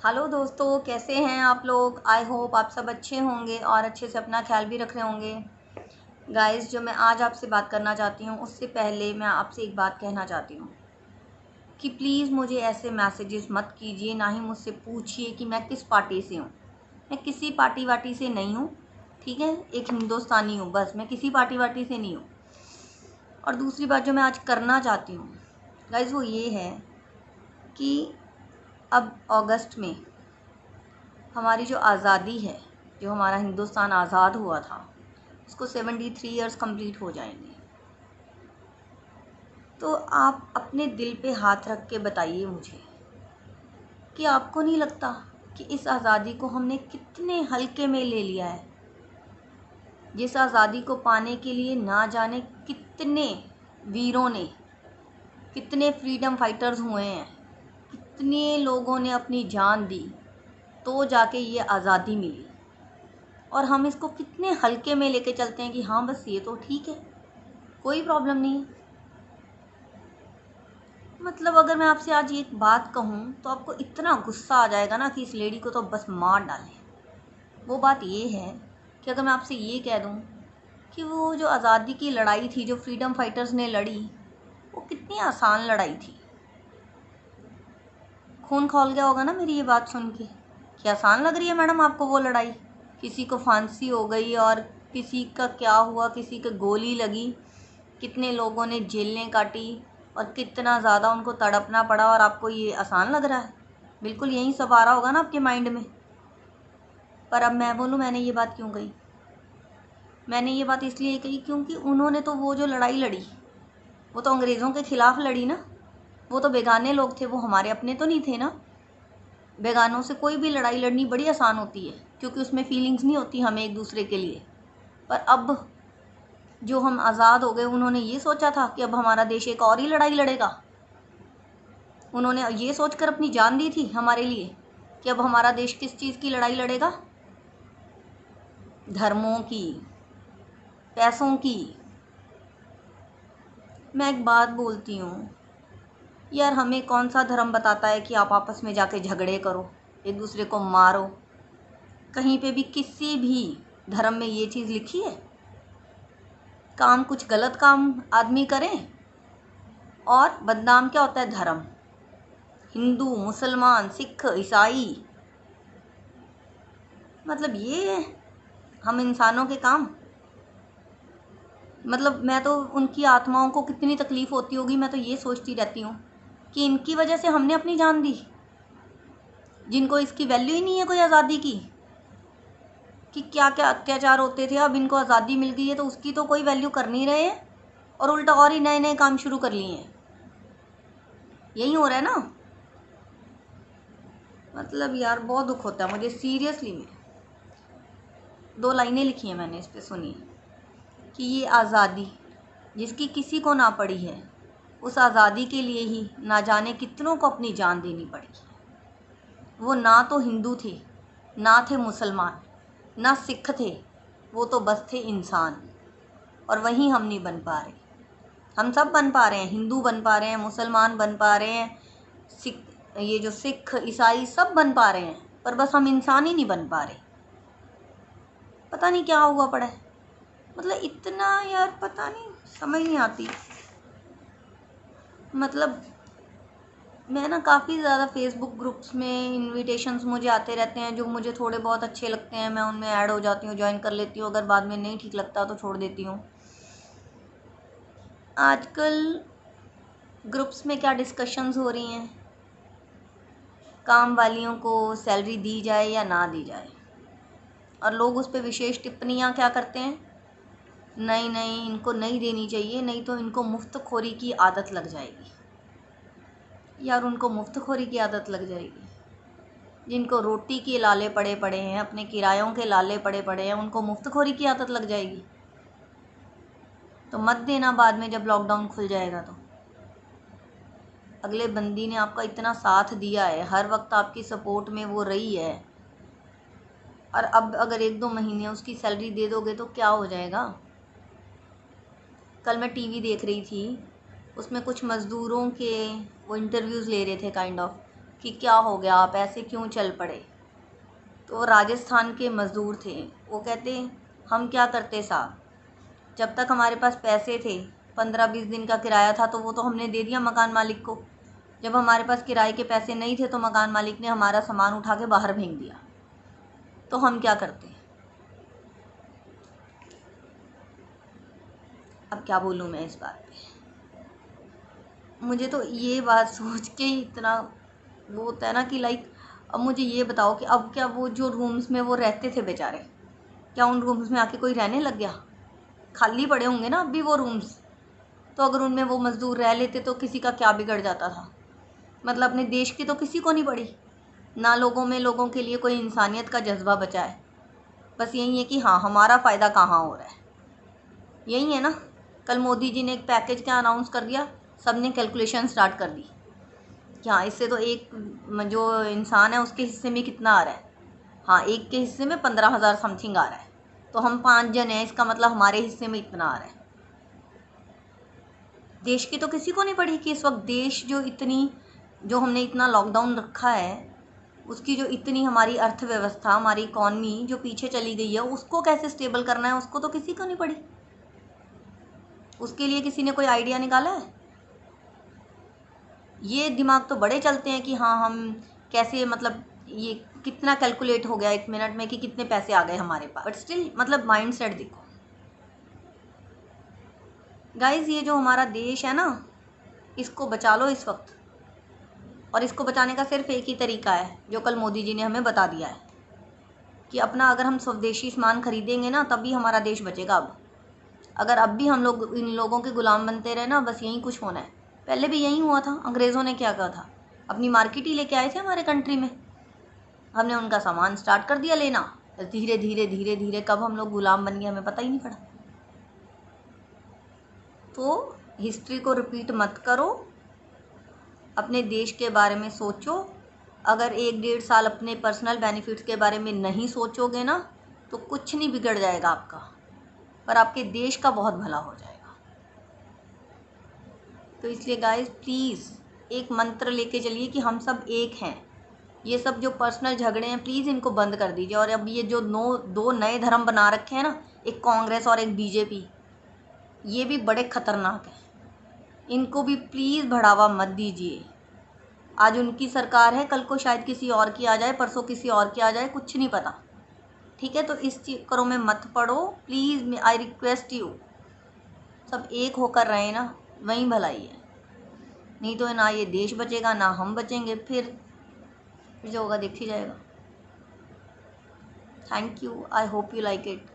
Hello दोस्तों, कैसे हैं आप लोग। आई होप आप सब अच्छे होंगे और अच्छे से अपना ख्याल भी रख रहे होंगे। गाइस, जो मैं आज आपसे बात करना चाहती हूँ उससे पहले मैं आपसे एक बात कहना चाहती हूँ कि प्लीज़ मुझे ऐसे मैसेजेस मत कीजिए, ना ही मुझसे पूछिए कि मैं किस पार्टी से हूँ। मैं किसी पार्टी वार्टी से नहीं हूँ, ठीक है। एक हिंदुस्तानी हूँ बस, मैं किसी पार्टी वार्टी से नहीं हूँ। और दूसरी बात जो मैं आज करना चाहती हूँ गाइस, वो ये है कि अब अगस्त में हमारी जो आज़ादी है, जो हमारा हिंदुस्तान आज़ाद हुआ था, उसको 73 इयर्स कंप्लीट हो जाएंगे। तो आप अपने दिल पे हाथ रख के बताइए मुझे कि आपको नहीं लगता कि इस आज़ादी को हमने कितने हल्के में ले लिया है। जिस आज़ादी को पाने के लिए ना जाने कितने वीरों ने, कितने फ्रीडम फाइटर्स हुए हैं, कितने लोगों ने अपनी जान दी, तो जाके ये आज़ादी मिली। और हम इसको कितने हल्के में लेके चलते हैं कि हाँ बस ये तो ठीक है, कोई प्रॉब्लम नहीं है। मतलब अगर मैं आपसे आज एक बात कहूँ तो आपको इतना गुस्सा आ जाएगा ना कि इस लेडी को तो बस मार डालें। वो बात ये है कि अगर मैं आपसे ये कह दूँ कि वो जो आज़ादी की लड़ाई थी, जो फ्रीडम फाइटर्स ने लड़ी, वो कितनी आसान लड़ाई थी। खून खौल गया होगा ना मेरी ये बात सुन के कि आसान लग रही है मैडम आपको वो लड़ाई। किसी को फांसी हो गई और किसी का क्या हुआ, किसी को गोली लगी, कितने लोगों ने जेलें काटी और कितना ज़्यादा उनको तड़पना पड़ा, और आपको ये आसान लग रहा है। बिल्कुल यही सब आ रहा होगा ना आपके माइंड में। पर अब मैं बोलूँ मैंने ये बात क्यों कही। मैंने ये बात इसलिए कही क्योंकि उन्होंने तो वो जो लड़ाई लड़ी, वो तो अंग्रेज़ों के ख़िलाफ़ लड़ी ना। वो तो बेगाने लोग थे, वो हमारे अपने तो नहीं थे ना। बेगानों से कोई भी लड़ाई लड़नी बड़ी आसान होती है क्योंकि उसमें फीलिंग्स नहीं होती हमें एक दूसरे के लिए। पर अब जो हम आज़ाद हो गए, उन्होंने ये सोचा था कि अब हमारा देश एक और ही लड़ाई लड़ेगा। उन्होंने ये सोचकर अपनी जान दी थी हमारे लिए कि अब हमारा देश किस चीज़ की लड़ाई लड़ेगा। धर्मों की, पैसों की। मैं एक बात बोलती हूँ यार, हमें कौन सा धर्म बताता है कि आप आपस में जाके झगड़े करो, एक दूसरे को मारो। कहीं पे भी किसी भी धर्म में ये चीज़ लिखी है। काम कुछ गलत काम आदमी करें और बदनाम क्या होता है धर्म। हिंदू, मुसलमान, सिख, ईसाई, मतलब ये हम इंसानों के काम। मतलब मैं तो उनकी आत्माओं को कितनी तकलीफ़ होती होगी, मैं तो ये सोचती रहती हूँ कि इनकी वजह से हमने अपनी जान दी, जिनको इसकी वैल्यू ही नहीं है कोई आज़ादी की, कि क्या क्या अत्याचार होते थे। अब इनको आज़ादी मिल गई है तो उसकी तो कोई वैल्यू कर नहीं रहे हैं और उल्टा और ही नए नए काम शुरू कर लिए हैं। यही हो रहा है ना। मतलब यार बहुत दुख होता है मुझे सीरियसली में। 2 लाइनें लिखी हैं मैंने इस पे, सुनिए कि ये आज़ादी जिसकी किसी को ना पड़ी है, उस आज़ादी के लिए ही ना जाने कितनों को अपनी जान देनी पड़ी। वो ना तो हिंदू थे, ना थे मुसलमान, ना सिख थे, वो तो बस थे इंसान। और वहीं हम नहीं बन पा रहे। हम सब बन पा रहे हैं, हिंदू बन पा रहे हैं, मुसलमान बन पा रहे हैं, ये जो सिख ईसाई सब बन पा रहे हैं, पर बस हम इंसान ही नहीं बन पा रहे। पता नहीं क्या हुआ पड़ा है। मतलब इतना यार पता नहीं, समझ नहीं आती। मतलब मैं ना काफ़ी ज़्यादा फेसबुक ग्रुप्स में इनविटेशंस मुझे आते रहते हैं, जो मुझे थोड़े बहुत अच्छे लगते हैं, मैं उनमें ऐड हो जाती हूँ, ज्वाइन कर लेती हूँ। अगर बाद में नहीं ठीक लगता तो छोड़ देती हूँ। आजकल ग्रुप्स में क्या डिस्कशंस हो रही हैं, काम वालियों को सैलरी दी जाए या ना दी जाए, और लोग उस पर विशेष टिप्पणियाँ क्या करते हैं, नहीं नहीं इनको नहीं देनी चाहिए, नहीं तो इनको मुफ्तखोरी की आदत लग जाएगी। यार उनको मुफ्तखोरी की आदत लग जाएगी, जिनको रोटी के लाले पड़े पड़े हैं, अपने किरायों के लाले पड़े पड़े हैं, उनको मुफ्तखोरी की आदत लग जाएगी। तो मत देना बाद में जब लॉकडाउन खुल जाएगा तो। अगले बंदी ने आपका इतना साथ दिया है, हर वक्त आपकी सपोर्ट में वो रही है, और अब अगर 1-2 महीने उसकी सैलरी दे दोगे तो क्या हो जाएगा। कल मैं टीवी देख रही थी, उसमें कुछ मज़दूरों के वो इंटरव्यूज़ ले रहे थे काइंड ऑफ, कि क्या हो गया, आप ऐसे क्यों चल पड़े। तो राजस्थान के मज़दूर थे, वो कहते हम क्या करते साहब, जब तक हमारे पास पैसे थे, 15-20 दिन का किराया था तो वो तो हमने दे दिया मकान मालिक को। जब हमारे पास किराए के पैसे नहीं थे तो मकान मालिक ने हमारा सामान उठा के बाहर फेंक दिया। तो हम क्या करते। अब क्या बोलूँ मैं इस बात पे। मुझे तो ये बात सोच के ही इतना वो होता है ना कि लाइक, अब मुझे ये बताओ कि अब क्या वो जो रूम्स में वो रहते थे बेचारे, क्या उन रूम्स में आके कोई रहने लग गया। खाली पड़े होंगे ना अब भी वो रूम्स। तो अगर उनमें वो मज़दूर रह लेते तो किसी का क्या बिगड़ जाता था। मतलब अपने देश की तो किसी को नहीं पड़ी ना, लोगों के लिए कोई इंसानियत का जज्बा बचा है। बस यही है कि हाँ, हमारा फ़ायदा कहाँ हो रहा है, यही है ना। कल मोदी जी ने एक पैकेज क्या अनाउंस कर दिया, सब ने कैलकुलेशन स्टार्ट कर दी कि हाँ, इससे तो एक जो इंसान है उसके हिस्से में कितना आ रहा है। हाँ, एक के हिस्से में 15,000 समथिंग आ रहा है, तो हम 5 जन हैं, इसका मतलब हमारे हिस्से में इतना आ रहा है। देश की तो किसी को नहीं पड़ी कि इस वक्त देश जो हमने इतना लॉकडाउन रखा है, उसकी जो इतनी हमारी अर्थव्यवस्था, हमारी इकॉनमी जो पीछे चली गई है, उसको कैसे स्टेबल करना है, उसको तो किसी को नहीं पड़ी। उसके लिए किसी ने कोई आइडिया निकाला है। ये दिमाग तो बड़े चलते हैं कि हाँ, हम कैसे, मतलब ये कितना कैलकुलेट हो गया 1 मिनट में कि कितने पैसे आ गए हमारे पास, बट स्टिल मतलब माइंड सेट देखो गाइज। ये जो हमारा देश है ना, इसको बचा लो इस वक्त। और इसको बचाने का सिर्फ एक ही तरीका है जो कल मोदी जी ने हमें बता दिया है कि अपना अगर हम स्वदेशी सामान खरीदेंगे ना, तभी हमारा देश बचेगा। अब अगर अब भी हम लोग इन लोगों के गुलाम बनते रहे ना, बस यही कुछ होना है। पहले भी यही हुआ था। अंग्रेज़ों ने क्या कहा था, अपनी मार्केट ही लेके आए थे हमारे कंट्री में, हमने उनका सामान स्टार्ट कर दिया लेना। धीरे धीरे धीरे धीरे कब हम लोग गुलाम बन गए हमें पता ही नहीं पड़ा। तो हिस्ट्री को रिपीट मत करो, अपने देश के बारे में सोचो। अगर 1-1.5 साल अपने पर्सनल बेनिफिट्स के बारे में नहीं सोचोगे ना, तो कुछ नहीं बिगड़ जाएगा आपका, पर आपके देश का बहुत भला हो जाएगा। तो इसलिए गाइस, प्लीज़ एक मंत्र लेके चलिए कि हम सब एक हैं। ये सब जो पर्सनल झगड़े हैं, प्लीज़ इनको बंद कर दीजिए। और अब ये जो दो नए धर्म बना रखे हैं ना, एक कांग्रेस और एक बीजेपी, ये भी बड़े खतरनाक हैं। इनको भी प्लीज़ बढ़ावा मत दीजिए। आज उनकी सरकार है, कल को शायद किसी और की आ जाए, परसों किसी और की आ जाए, कुछ नहीं पता। ठीक है, तो इस चक्करों में मत पड़ो प्लीज़, आई रिक्वेस्ट यू। सब एक होकर रहे ना, वहीं भलाई है। नहीं तो ना ये देश बचेगा ना हम बचेंगे। फिर जो होगा देखी जाएगा। Thank you, I hope you like it.